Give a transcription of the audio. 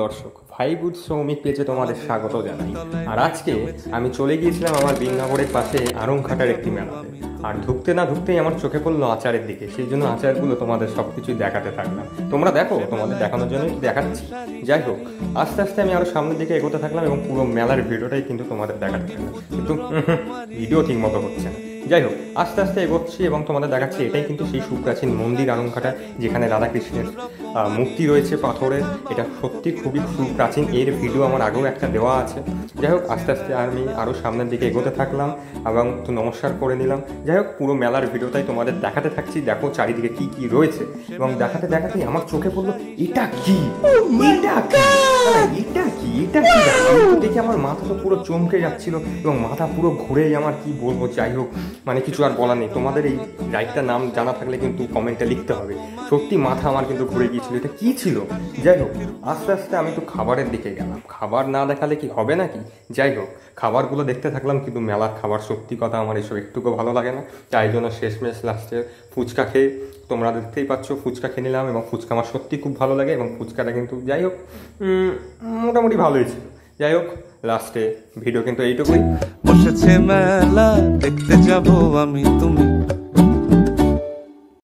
দর্শক, five would শ্রমিক পেজে তোমাদের স্বাগত জানাই। আর আজকে আমি চলে গিয়েছিলাম আমার বিনগরের পাশে আরংঘাটার একটি মেলাতে। আর ঢুকতে না ঢুকতেই আমার চোখে পড়লো আচারের দিকে, সেই জন্য আচারগুলো তোমাদের সব কিছুই দেখাতে থাকলাম। তোমরা দেখো, তোমাদের দেখানোর জন্যই দেখাচ্ছি। যাই হোক, আস্তে আস্তে আমি আরও সামনের দিকে এগোতে থাকলাম এবং পুরো মেলার ভিডিওটাই কিন্তু তোমাদের দেখাতে থাকলাম, কিন্তু ভিডিও ঠিক মতো হচ্ছে না। যাই হোক, আস্তে আস্তে এগোচ্ছি এবং তোমাদের দেখাচ্ছি এটাই কিন্তু সেই সুপ্রাচীন মন্দির আরংঘাটা, যেখানে রাধাকৃষ্ণের মূর্তি রয়েছে পাথরের। এটা সত্যি খুবই সুপ্রাচীন, এর ভিডিও আমার আগেও একটা দেওয়া আছে। যাই হোক, আস্তে আস্তে আমি আরও সামনের দিকে এগোতে থাকলাম এবং তো নমস্কার করে নিলাম। যাই হোক, পুরো মেলার ভিডিওটাই তোমাদের দেখাতে থাকছি। দেখো চারিদিকে কি কি রয়েছে এবং দেখাতে দেখাতেই আমার চোখে পড়লো এটা কি, এটা কি, এটা কি, এটা কি। দেখে আমার মাথা তো পুরো চমকে যাচ্ছিল এবং মাথা পুরো ঘুরেই আমার কি বলবো। যাই হোক, মানে কিছু আর বলার নেই। তোমাদের এই রাইডটার নাম জানা থাকলে কিন্তু কমেন্টে লিখতে হবে। সত্যি মাথা আমার কিন্তু ঘুরে গিয়েছিল, এটা কি ছিল। যাই হোক, আস্তে আস্তে আমি তো খাবারের দিকে গেলাম। খাবার না দেখালে কি হবে নাকি। যাই হোক, খাবারগুলো দেখতে থাকলাম, কিন্তু মেলার খাবার সত্যি কথা আমার এসব একটুকু ভালো লাগে না। তাই জন্য শেষমেশ লাস্টে ফুচকা খেয়ে, তোমরা দেখতেই পাচ্ছ, ফুচকা খেয়ে নিলাম এবং ফুচকা আমার সত্যি খুব ভালো লাগে এবং ফুচকাটা কিন্তু যাই হোক মোটামুটি ভালোই ছিল। যাই হোক, লাস্টে ভিডিও কিন্তু এইটুকুই। বসেছে মেলা দেখতে যাব আমি তুমি।